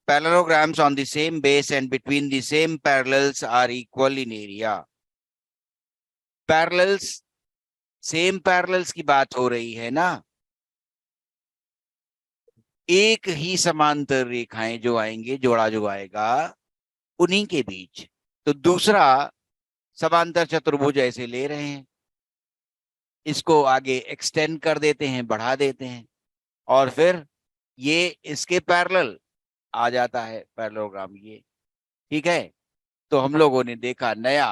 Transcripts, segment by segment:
parallelograms on the same base and between the same parallels are equal in area. Parallels, same parallels की बात हो रही है ना, एक ही समांतर रेखाएं जो आएंगे, जोड़ा जो आएगा उन्हीं के बीच। तो दूसरा समांतर चतुर्भुज ऐसे ले रहे हैं, इसको आगे एक्सटेंड कर देते हैं, बढ़ा देते हैं, और फिर ये इसके पैरेलल आ जाता है पैरेललोग्राम ये। ठीक है, तो हम लोगों ने देखा नया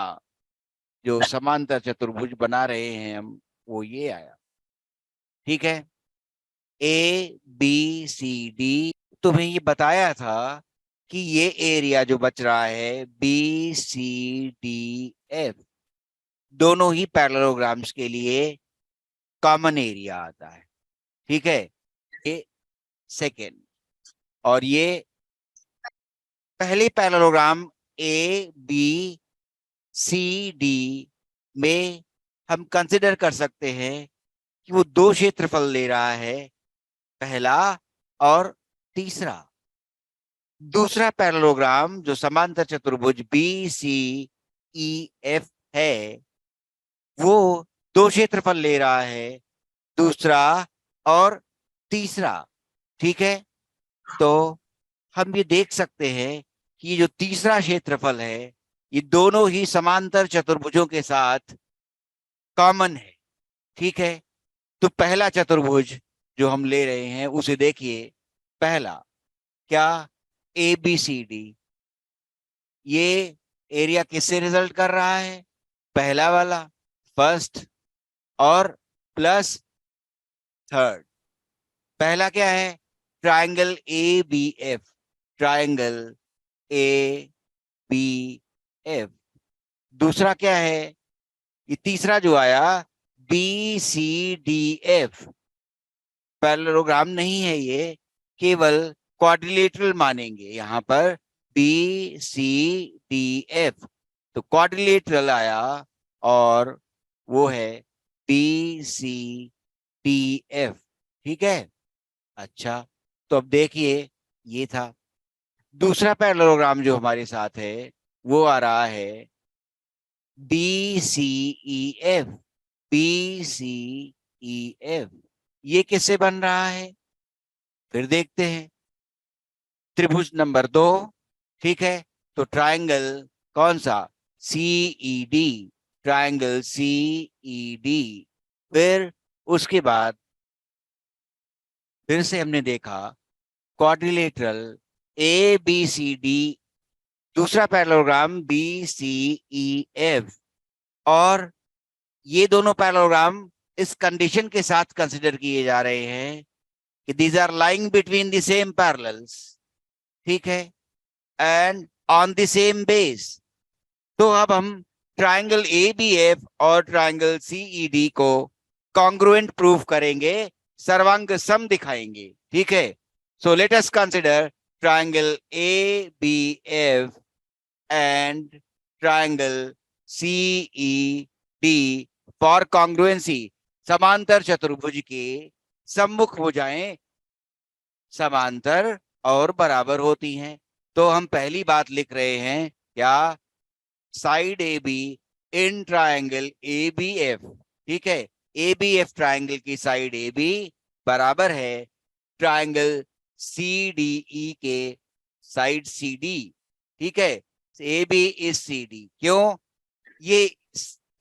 जो समांतर चतुर्भुज बना रहे हैं हम, वो ये आया। ठीक है, ए बी सी डी, तुम्हें ये बताया था कि ये एरिया जो बच रहा है बी सी डी एफ, दोनों ही पैरेललोग्राम्स के लिए कॉमन एरिया आता है। ठीक है, ये सेकेंड, और ये पहले parallelogram A B C D में हम कंसिडर कर सकते हैं कि वो दो क्षेत्रफल ले रहा है, पहला और तीसरा। दूसरा पैरेललोग्राम जो समांतर चतुर्भुज बी सी ई एफ है, वो दो क्षेत्रफल ले रहा है, दूसरा और तीसरा। ठीक है, तो हम ये देख सकते हैं कि ये जो तीसरा क्षेत्रफल है, ये दोनों ही समांतर चतुर्भुजों के साथ कॉमन है। ठीक है, तो पहला चतुर्भुज जो हम ले रहे हैं उसे देखिए, पहला क्या, ए बी सी डी, ये एरिया किससे रिजल्ट कर रहा है, पहला वाला, फर्स्ट, और प्लस थर्ड। पहला क्या है, triangle A B F, triangle A B F. दूसरा क्या है, ये तीसरा जो आया B C D F, parallelogram नहीं है ये, केवल क्वाड्रिलेटरल मानेंगे यहां पर, बी सी डी एफ, तो क्वाड्रिलेटरल आया, और वो है बी सी डी एफ। ठीक है, अच्छा, तो अब देखिए, ये था दूसरा पैरेललोग्राम जो हमारे साथ है, वो आ रहा है B C E F, B C E F. ये किससे बन रहा है, फिर देखते हैं, त्रिभुज नंबर 2। ठीक है, तो ट्रायंगल कौन सा, C E D, triangle C E D. फिर उसके बाद फिर से हमने देखा quadrilateral A B C D, दूसरा parallelogram B C E F, और ये दोनों पैरेललोग्राम इस कंडीशन के साथ कंसिडर किए जा रहे हैं कि these are lying between the same parallels. ठीक है, and on the same base. तो अब हम ट्रायंगल ए बी एफ और ट्रायंगल सीई डी को कॉन्ग्रुएंट प्रूफ करेंगे, सर्वांग सम दिखाएंगे। ठीक है, so let us consider triangle A B F and triangle C E D for congruency. समांतर चतुर्भुज के सम्मुख भुजाएं समांतर और बराबर होती हैं। तो हम पहली बात लिख रहे हैं क्या, side A B in triangle A B F. ठीक है, ए बी एफ ट्रायंगल की साइड ए बी बराबर है ट्रायंगल सी डी ई के साइड सी डी। ठीक है, A B is C D, क्यों, ये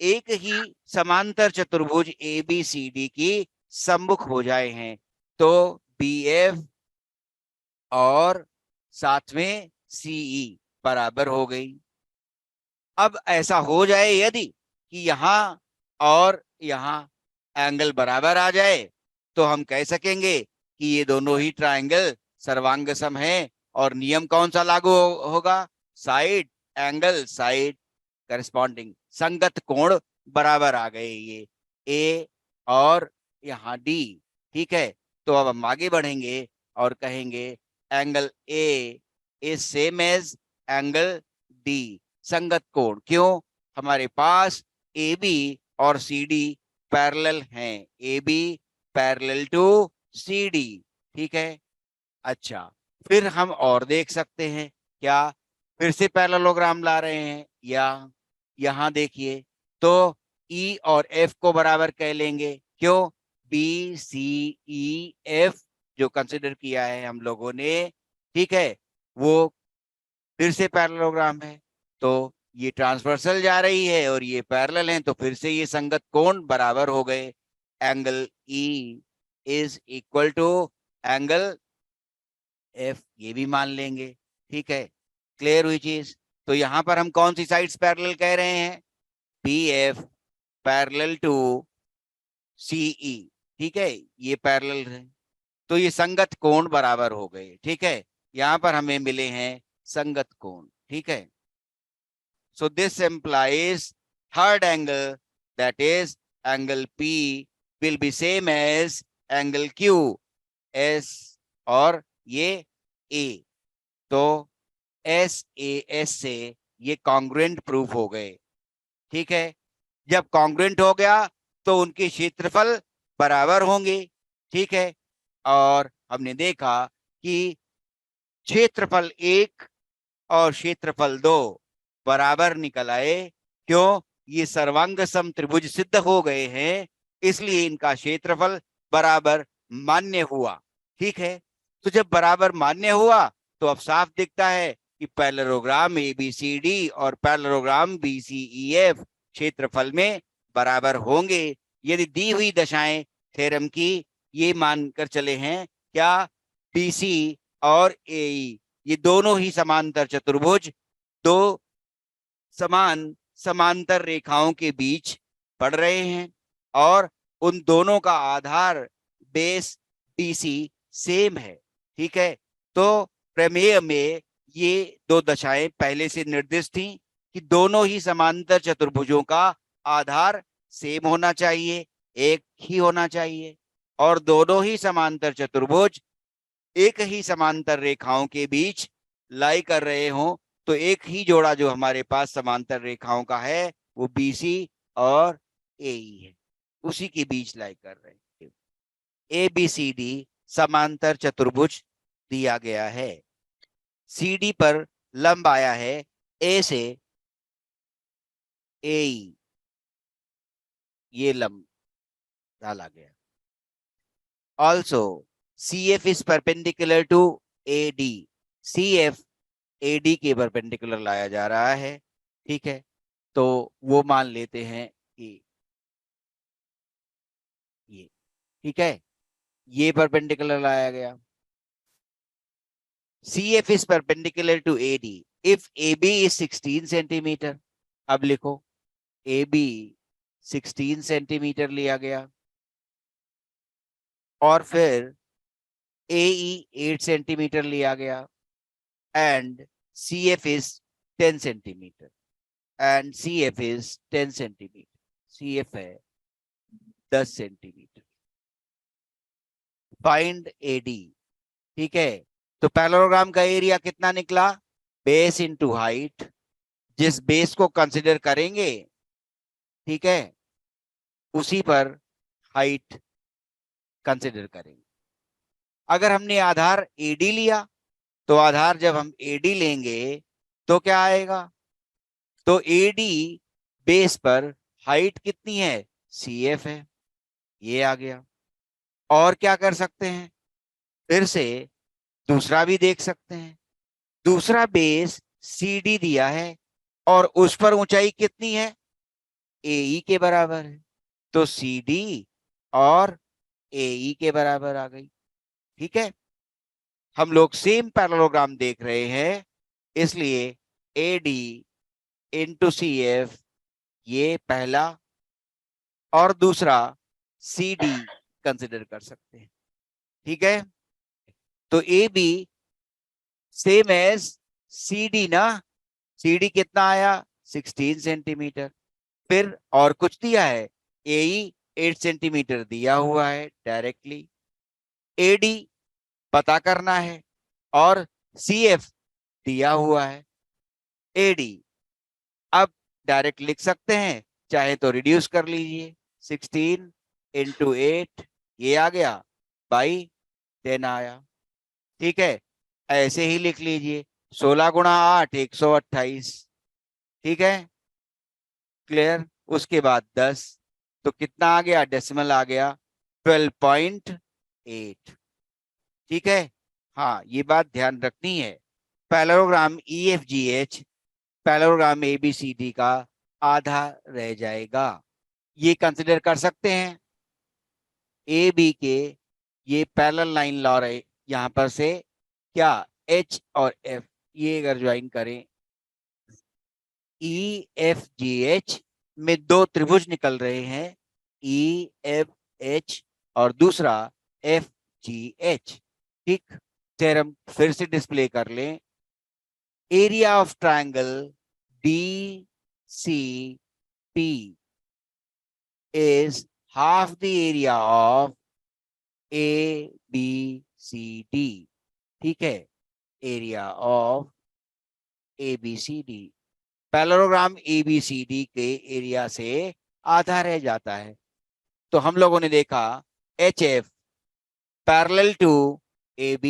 एक ही समांतर चतुर्भुज ए बी सी डी की सम्मुख भुजाएं हैं, तो बी एफ और साथ में सीई बराबर हो गई। अब ऐसा हो जाए यदि कि यहां और यहां एंगल बराबर आ जाए, तो हम कह सकेंगे कि ये दोनों ही ट्रायंगल सर्वांग सम है, और नियम कौन सा लागू होगा, साइड एंगल साइड करस्पॉन्डिंग, संगत कोण बराबर आ गए ये ए और यहाँ डी। ठीक है, तो अब हम आगे बढ़ेंगे और कहेंगे angle A is same as angle D, संगत कोण, क्यों, हमारे पास ए बी और सी डी पैरेलल हैं, A B parallel to C D. ठीक है, अच्छा, फिर हम और देख सकते हैं क्या, फिर से पैरेललोग्राम ला रहे हैं, या यहां देखिए तो ई और एफ को बराबर कह लेंगे। क्यों? बी सी ई एफ जो कंसिडर किया है हम लोगों ने, ठीक है, वो फिर से पैरेललोग्राम है, तो ये ट्रांसवर्सल जा रही है और ये पैरेलल है, तो फिर से ये संगत कोण बराबर हो गए। Angle E is equal to angle F, ये भी मान लेंगे। ठीक है, क्लियर हुई चीज? तो यहां पर हम कौन सी साइड्स पैरेलल कह रहे हैं? P F parallel to C E. ठीक है, ये पैरेलल है, तो ये संगत कोण बराबर हो गए। ठीक है, यहां पर हमें मिले हैं संगत कोण। ठीक है, so this implies third angle, that is angle P will be same as angle Q S और ये A। तो एस ए एस से ये कॉन्ग्रुएंट प्रूफ हो गए। ठीक है, जब कॉन्ग्रुएंट हो गया तो उनके क्षेत्रफल बराबर होंगे। ठीक है, और हमने देखा कि क्षेत्रफल 1 और क्षेत्रफल 2 बराबर निकल आए। क्यों? ये सर्वांग सम त्रिभुज सिद्ध हो गए हैं, इसलिए इनका क्षेत्रफल बराबर मान्य हुआ। ठीक है, तो जब बराबर मान्य हुआ तो अब साफ दिखता है कि पैरेललोग्राम एबीसीडी और पैरेललोग्राम बीसीईएफ क्षेत्रफल में बराबर होंगे यदि दी हुई दशाएं थ्योरम की ये मानकर चले हैं। क्या? बीसी और एई ये दोनों ही समांतर चतुर्भुज दो समान समांतर रेखाओं के बीच पड़ रहे हैं और उन दोनों का आधार बेस बीसी सेम है। ठीक है, तो प्रमेय में ये दो दशाएं पहले से निर्दिष्ट थी कि दोनों ही समांतर चतुर्भुजों का आधार सेम होना चाहिए, एक ही होना चाहिए, और दोनों ही समांतर चतुर्भुज एक ही समांतर रेखाओं के बीच लाई कर रहे हों, तो एक ही जोड़ा जो हमारे पास समांतर रेखाओं का है वो बीसी और एई है, उसी के बीच लाई कर रहे हैं। ए बी सी डी समांतर चतुर्भुज दिया गया है, सी डी पर लंब आया है ए से एई, ये लंब डाला गया। Also CF is perpendicular to AD, CF AD के परपेंडिकुलर लाया जा रहा है। ठीक है, तो वो मान लेते हैं कि ये, ठीक है, ये परपेंडिकुलर लाया गया। CF is perpendicular to AD if AB is 16 centimetre. अब लिखो AB 16 सेंटीमीटर लिया गया और फिर AE 8 सेंटीमीटर लिया गया and CF is 10 centimetre and CF is 10 centimetre, CF है 10 सेंटीमीटर। Find AD। ठीक है, तो पैरेललोग्राम का एरिया कितना निकला? बेस इंटू हाइट, जिस बेस को कंसिडर करेंगे, ठीक है, उसी पर हाइट कंसिडर करेंगे। अगर हमने आधार AD लिया तो आधार जब हम AD लेंगे तो क्या आएगा? तो AD बेस पर हाइट कितनी है? CF है, ये आ गया। और क्या कर सकते हैं? फिर से दूसरा भी देख सकते हैं। दूसरा बेस CD दिया है और उस पर ऊंचाई कितनी है? AE के बराबर है, तो CD और AE के बराबर आ गई। ठीक है, हम लोग सेम पैरेललोग्राम देख रहे हैं, इसलिए AD इंटू CF ये पहला और दूसरा CD कंसिडर कर सकते हैं। ठीक है, तो AB सेम एज CD ना, CD कितना आया? 16 सेंटीमीटर। फिर और कुछ दिया है? AE 8 सेंटीमीटर दिया हुआ है डायरेक्टली, AD पता करना है और CF दिया हुआ है। AD अब डायरेक्ट लिख सकते हैं, चाहे तो रिड्यूस कर लीजिए। 16 इंटू 8 ये आ गया, बाई 10 आया। ठीक है, ऐसे ही लिख लीजिए, 16 गुणा 8 128। ठीक है, क्लियर। उसके बाद 10, तो कितना आ गया, डेसिमल आ गया 12.8। ठीक है, हाँ ये बात ध्यान रखनी है। पैरेललोग्राम EFGH पैरेललोग्राम ABCD का आधा रह जाएगा, ये कंसिडर कर सकते हैं। ए बी के ये पैरेलल लाइन लॉ रहे, यहां पर से क्या H और F ये अगर ज्वाइन करें, EFGH में दो त्रिभुज निकल रहे हैं, EFH और दूसरा FGH। ठीक, थ्योरम फिर से डिस्प्ले कर लें। Area of triangle DCP is half the area of ABCD। ठीक है, area of ABCD parallelogram ABCD के एरिया से आधा रह जाता है। तो हम लोगों ने देखा HF parallel to AB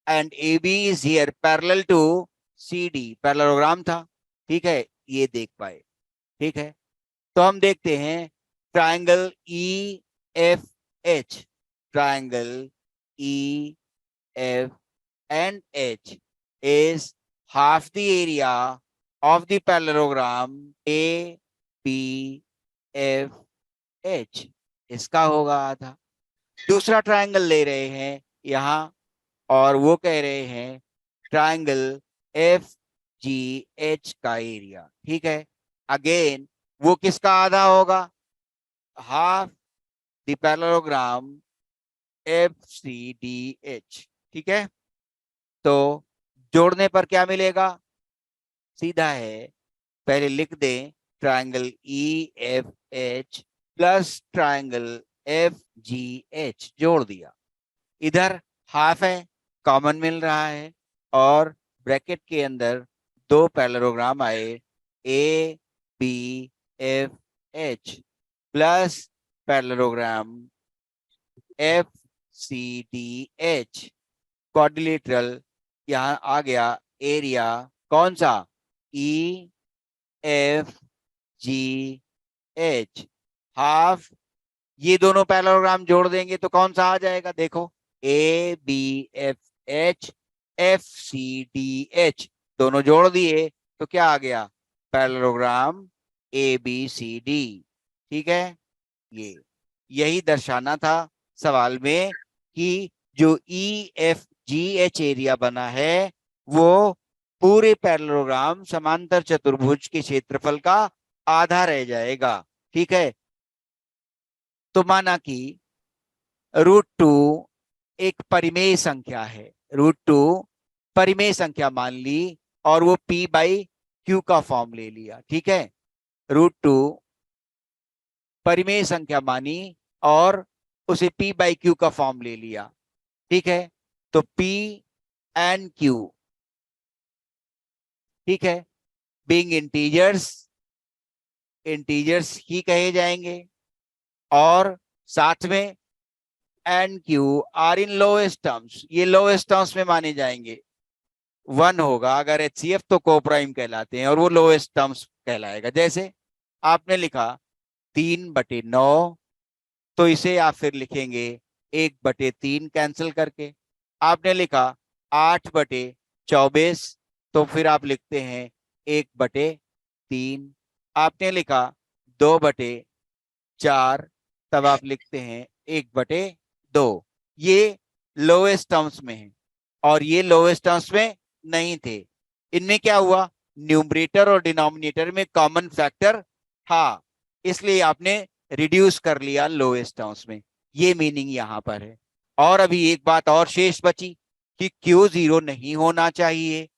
and AB is here parallel to CD, parallelogram था। ठीक है, ये देख पाए। ठीक है, तो हम देखते हैं triangle EFH, triangle EF and H is half the area of the parallelogram ABFH, इसका होगा आधा। दूसरा ट्रायंगल ले रहे हैं यहां, और वो कह रहे हैं ट्रायंगल FGH का एरिया। ठीक है, अगेन वो किसका आधा होगा, हाफ द पैरेललोग्राम FCDH। ठीक है, तो जोड़ने पर क्या मिलेगा, सीधा है, पहले लिख दें triangle EFH plus triangle FGH, जोड़ दिया, इधर हाफ है, कॉमन मिल रहा है, और ब्रैकेट के अंदर दो पैरेललोग्राम आए, ABFH plus parallelogram FCDH, quadrilateral, यहां आ गया एरिया कौन सा, EFGH हाफ। ये दोनों पैरेललोग्राम जोड़ देंगे तो कौन सा आ जाएगा, देखो ABFH FCDH, दोनों जोड़ दिए तो क्या आ गया, पैरेललोग्राम ABCD। ठीक है, ये यही दर्शाना था सवाल में कि जो EFGH एरिया बना है वो पूरे पैरेललोग्राम समांतर चतुर्भुज के क्षेत्रफल का आधा रह जाएगा। ठीक है, तो माना कि √2 एक परिमेय संख्या है, √2 परिमेय संख्या मान ली, और वो P/Q का फॉर्म ले लिया। ठीक है, √2 परिमेय संख्या मानी और उसे P/Q का फॉर्म ले लिया। ठीक है, तो P एंड Q, ठीक है, बीइंग इंटीजर्स, इंटीजर्स ही कहे जाएंगे, और साथ में and Q R in lowest terms, ये लोएस्ट टर्म्स में माने जाएंगे। 1 होगा अगर HCF तो कोप्राइम कहलाते हैं, और वो लोएस्ट टर्म्स कहलाएगा। जैसे आपने लिखा 3/9, तो इसे आप फिर लिखेंगे 1/3 कैंसिल करके। आपने लिखा 8/24, तो फिर आप लिखते हैं 1/3। आपने लिखा 2/4, तब आप लिखते हैं 1/2। ये लोएस्ट टर्म्स में है, और ये लोएस्ट टर्म्स में नहीं थे। इनमें क्या हुआ, न्यूमरेटर और डिनोमिनेटर में कॉमन फैक्टर था, इसलिए आपने रिड्यूस कर लिया लोएस्ट टर्म्स में। ये मीनिंग यहां पर है। और अभी एक बात और शेष बची कि Q 0 नहीं होना चाहिए,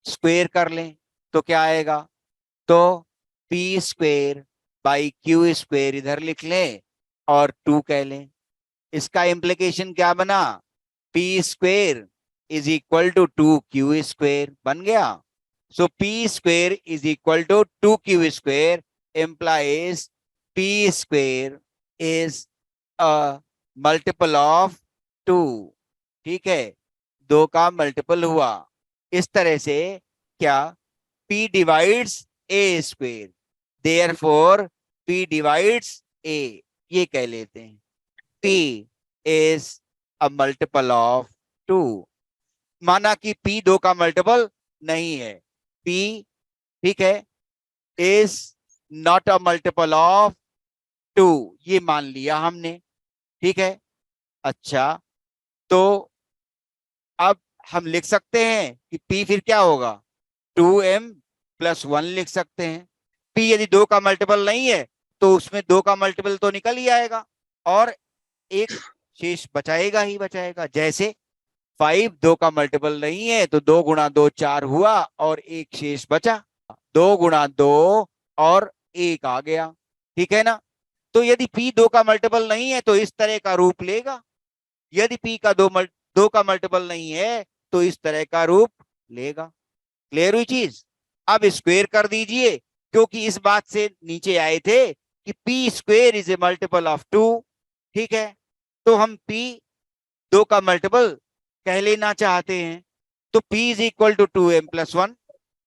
स्क्वेयर कर लें तो क्या आएगा, तो P²/Q² इधर लिख लें और 2 कह लें। इसका इम्प्लीकेशन क्या बना, P² is equal to 2Q² बन गया। So P² is equal to 2Q² implies P² is a multiple of 2। ठीक है, दो का मल्टीपल हुआ। इस तरह से क्या, P डिवाइड्स ए स्क्वेयर, देयरफॉर P डिवाइड्स ए, ये कह लेते हैं। P is a multiple of 2। माना कि P दो का मल्टीपल नहीं है। P, ठीक है, is not a multiple of 2, ये मान लिया हमने। ठीक है, अच्छा, तो अब हम लिख सकते हैं कि P फिर क्या होगा, 2m+1 लिख सकते हैं। P यदि दो का मल्टीपल नहीं है तो उसमें दो का मल्टीपल तो निकल ही आएगा और एक शेष बचाएगा ही बचाएगा। जैसे 5 दो का मल्टीपल नहीं है तो 2 × 2 4 हुआ और एक शेष बचा, 2 × 2 और एक आ गया। ठीक है ना। तो यदि P दो का मल्टीपल नहीं है तो इस तरह का रूप लेगा, यदि P का दो का मल्टीपल नहीं है तो इस तरह का रूप लेगा। क्लियर हुई चीज। अब स्क्वेयर कर दीजिए, क्योंकि इस बात से नीचे आए थे कि P square is a multiple of 2। ठीक है, तो हम P दो का मल्टीपल कह लेना चाहते हैं, तो P is equal to 2m+1।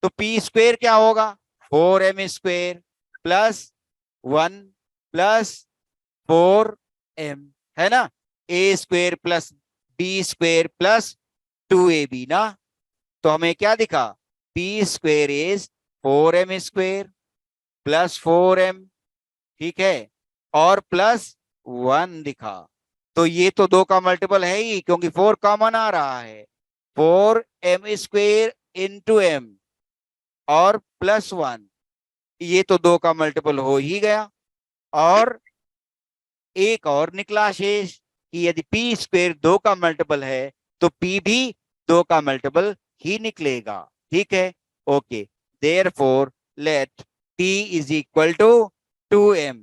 तो P स्क्वेयर क्या होगा, 4m square plus 1 plus 4m, है ना। A square plus b square plus 2ab ना। तो हमें क्या दिखा, P square is 4m square plus 4m, ठीक है, और प्लस 1 दिखा। तो ये तो दो का मल्टीपल है ही, क्योंकि 4 कॉमन आ रहा है। 4m स्क्वेयर इंटू m और प्लस 1, ये तो दो का मल्टीपल हो ही गया। और एक और निकला शेष कि यदि P स्क्वेयर दो का मल्टीपल है तो P भी दो का मल्टीपल ही निकलेगा। ठीक है, okay. Therefore let P is equal to 2m।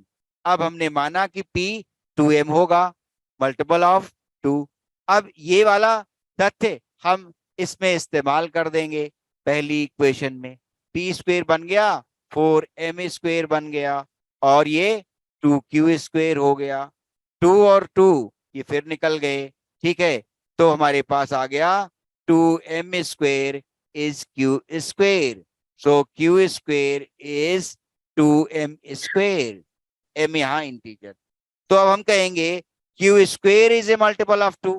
अब हमने माना कि P 2m होगा, मल्टीपल ऑफ 2। अब ये वाला तथ्य हम इसमें इस्तेमाल कर देंगे पहली इक्वेशन में। P स्क्वेयर बन गया 4m स्क्वेयर बन गया और ये 2q स्क्वेयर हो गया। 2 और 2 ये फिर निकल गए। ठीक है, तो हमारे पास आ गया 2m square is q square. So q square is 2m square, m यहाँ इंटीजर। तो अब हम कहेंगे q square is a multiple of 2।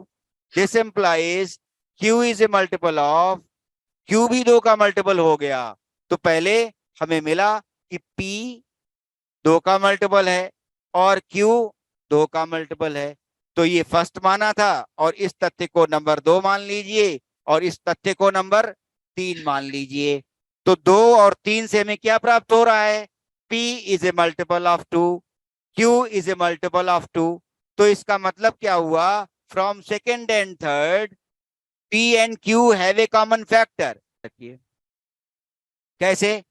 This implies q is a multiple of, q भी दो का मल्टीपल हो गया। तो पहले हमें मिला कि p दो का मल्टीपल है और Q दो का मल्टीपल है। तो ये फर्स्ट माना था और इस तथ्य को नंबर 2 मान लीजिए और इस तथ्य को नंबर 3 मान लीजिए। तो 2 और 3 से हमें क्या प्राप्त हो रहा है, P is a multiple of 2, Q is a multiple of 2। तो इसका मतलब क्या हुआ, from second and third P and Q have a common factor. कैसे,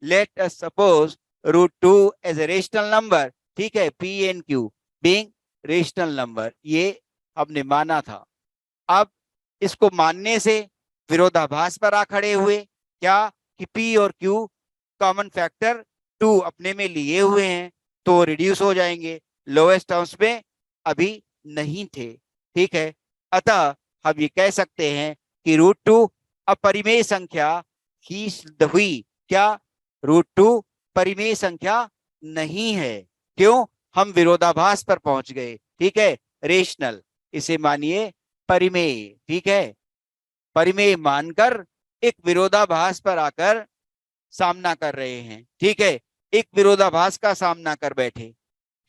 let us suppose √2 as a rational number. ठीक है, P and Q being rational number, ये हमने माना था। अब इसको मानने से विरोधाभास पर आ खड़े हुए, क्या कि P और Q कॉमन फैक्टर 2 अपने में लिए हुए हैं तो रिड्यूस हो जाएंगे, लोएस्ट टर्म्स में अभी नहीं थे। ठीक है, अतः हम ये कह सकते हैं कि √2 अपरिमेय संख्या ही सिद्ध हुई। क्या, √2 परिमेय संख्या नहीं है। क्यों, हम विरोधाभास पर पहुंच गए। ठीक है, रेशनल, इसे मानिए परिमेय। ठीक है, परिमेय मानकर एक विरोधाभास पर आकर सामना कर रहे हैं। ठीक है, एक विरोधाभास का सामना कर बैठे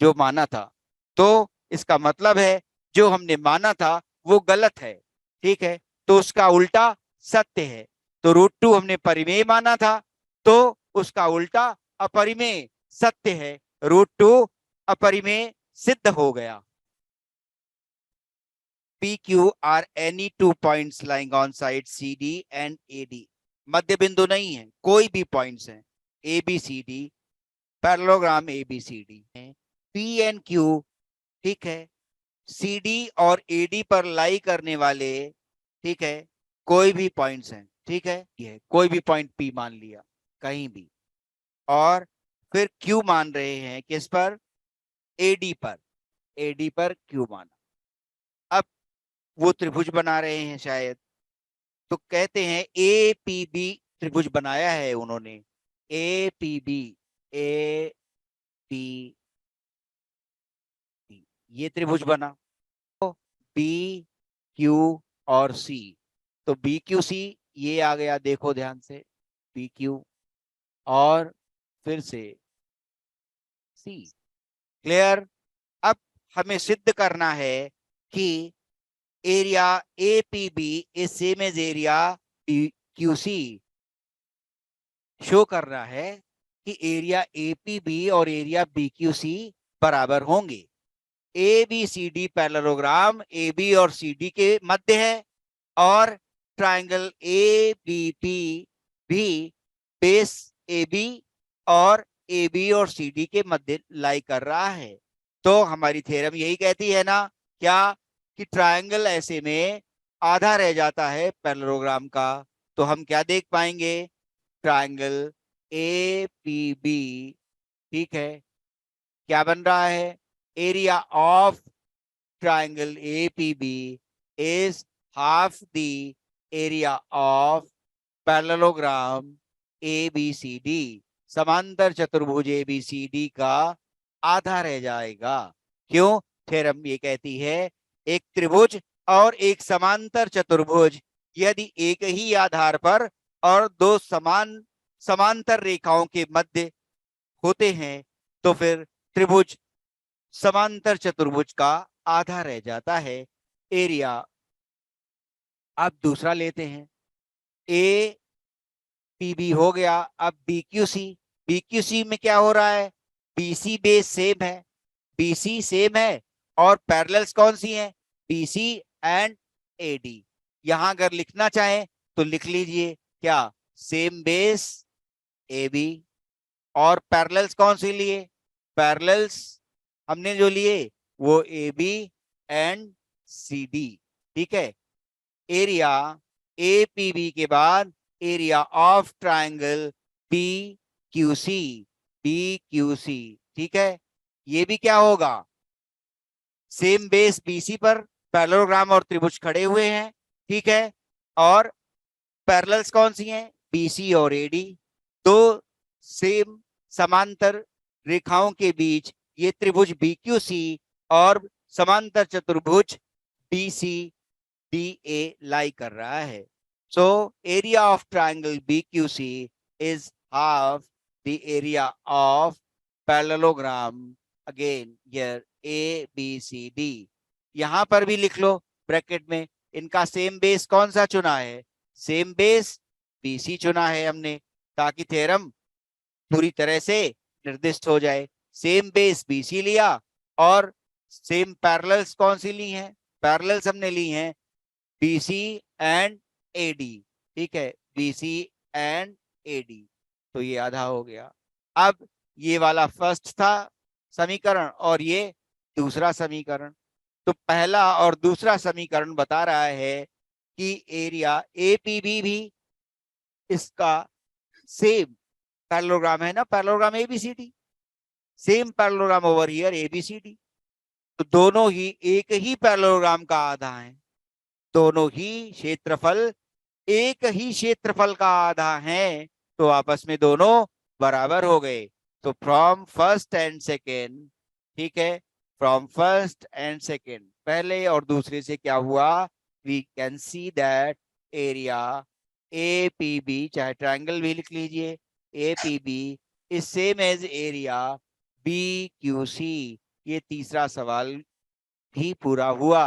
जो माना था, तो इसका मतलब है जो हमने माना था वो गलत है। ठीक है, तो उसका उल्टा सत्य है। तो √2 हमने परिमेय माना था तो उसका उल्टा अपरिमेय सत्य है, √2 अपरिमेय सिद्ध हो गया। PQ are any two points lying on side CD and AD। मध्य बिंदु नहीं है, कोई भी पॉइंट्स हैं ABCD, पैरेललोग्राम ABCD है। P and Q, ठीक है, CD और AD पर लाई करने वाले, ठीक है, कोई भी पॉइंट्स हैं। ठीक है, ये कोई भी पॉइंट P मान लिया कहीं भी, और फिर Q मान रहे हैं किस पर, AD पर, AD पर Q माना। अब वो त्रिभुज बना रहे हैं शायद, तो कहते हैं ए पी बी त्रिभुज बनाया है उन्होंने, A P B, A P B, ये त्रिभुज बना। तो बी क्यू और सी, तो बी क्यू सी ये आ गया, देखो ध्यान से, बी क्यू और फिर से सी। क्लियर। अब हमें सिद्ध करना है कि area A P B is same as area B Q C. Show करना है कि एरिया ए पी बी और एरिया बी क्यू सी बराबर होंगे। A B C D parallelogram A B और सी डी के मध्य है, और ट्राइंगल ए बी पी भी बेस ए बी और ए बी और सी डी के मध्य लाई कर रहा है। तो हमारी थ्योरम यही कहती है ना, क्या, कि ट्राइंगल ऐसे में आधा रह जाता है पैरेललोग्राम का। तो हम क्या देख पाएंगे, ट्राइंगल ए पी बी, ठीक है, क्या बन रहा है, area of triangle APB is half the area of parallelogram ABCD। समांतर चतुर्भुज ABCD का आधा रह जाएगा। क्यों? थ्योरम ये कहती है एक त्रिभुज और एक समांतर चतुर्भुज यदि एक ही आधार पर और दो समांतर रेखाओं के मध्य होते हैं तो फिर त्रिभुज समांतर चतुर्भुज का आधा रह जाता है। एरिया, अब दूसरा लेते हैं, ए पी बी हो गया, अब B Q C. B Q C में क्या हो रहा है, बीसी बेस सेम है, बीसी सेम है, और पैरेलल्स कौन सी हैं, बीसी एंड एडी। यहां अगर लिखना चाहें तो लिख लीजिए, क्या, सेम बेस ए बी, और पैरेलल्स कौन सी लिए, पैरेलल्स हमने जो लिए वो A B and C D. ठीक है। एरिया ए पी बी के बाद area of triangle B Q C, B Q C, ठीक है। ये भी क्या होगा, सेम बेस बीसी पर पैरेललोग्राम और त्रिभुज खड़े हुए हैं, ठीक है, और पैरेलल्स कौन सी हैं, बीसी और एडी, दो सेम समांतर रेखाओं के बीच ये त्रिभुज BQC और समांतर चतुर्भुज BCDA लाई कर रहा है। So area of triangle BQC is half the area of parallelogram, again here ABCD। यहां पर भी लिख लो ब्रैकेट में, इनका सेम बेस कौन सा चुना है, सेम बेस BC चुना है हमने, ताकि थ्योरम पूरी तरह से निर्दिष्ट हो जाए। सेम बेस BC लिया और सेम पैरेलल्स कौन सी ली हैं, पैरेलल्स हमने ली हैं BC एंड AD, ठीक है, BC एंड AD। तो ये आधा हो गया। अब ये वाला फर्स्ट था समीकरण और ये दूसरा समीकरण। तो पहला और दूसरा समीकरण बता रहा है कि एरिया APB भी इसका सेम पैरेललोग्राम है ना, parallelogram ABCD, same parallelogram over here ABCD। तो दोनों ही एक ही पैरेललोग्राम का आधा है, दोनों ही क्षेत्रफल एक ही क्षेत्रफल का आधा है, तो आपस में दोनों बराबर हो गए। तो फ्रॉम फर्स्ट एंड सेकेंड, ठीक है, फ्रॉम फर्स्ट एंड सेकेंड, पहले और दूसरे से क्या हुआ, we can see that area APB, चाहे ट्राइंगल भी लिख लीजिए, APB is same as area BQC। ये तीसरा सवाल भी पूरा हुआ।